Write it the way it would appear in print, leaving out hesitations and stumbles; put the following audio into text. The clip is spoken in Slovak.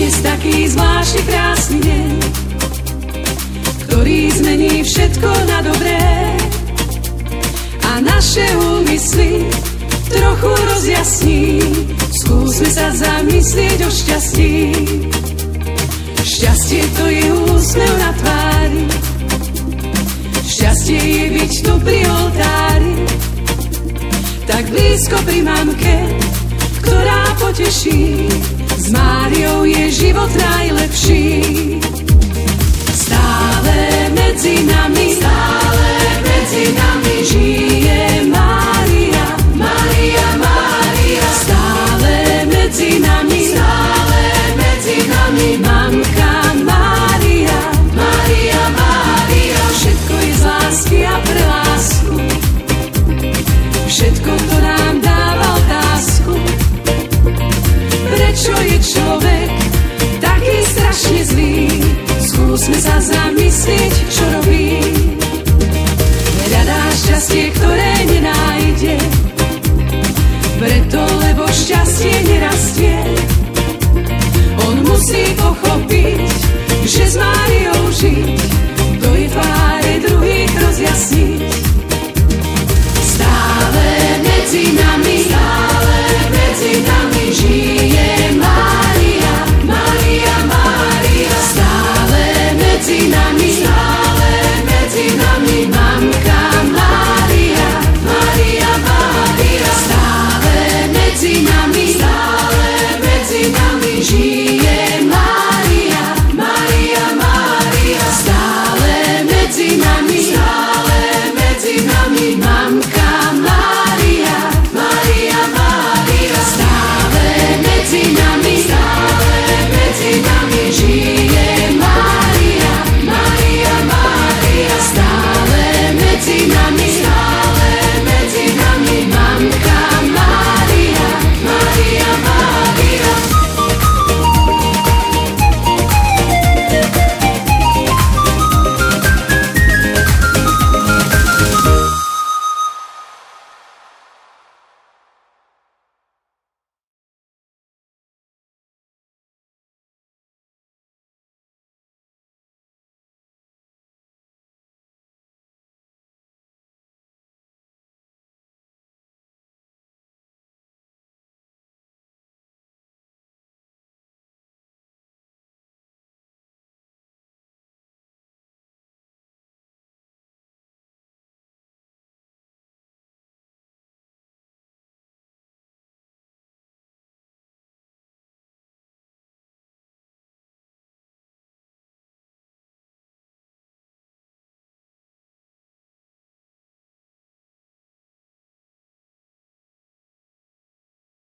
dnes taký zvláštny krásny deň, ktorý zmení všetko na dobré a naše úmysly trochu rozjasní. Skúsme sa zamyslieť o šťastí. Šťastie to je úsmev na tvári, šťastie je byť tu pri oltári, tak blízko pri mamke, ktorá poteší. S Máriou je život najlepší. Stále medzi nami žije Mária, Mária, Mária. Stále medzi nami mamka Mária, Mária, Mária. Všetko je z lásky a pre lásku, všetko to nám dáva otázku. Prečo je človek taký strašne zlý? Skúsme sa zamyslieť, čo robí. Hľadá šťastie, ktoré nenájde, preto, lebo šťastie nerastie. On musí pochopiť, že s Máriou žiť, to je tváre druhých rozjasní.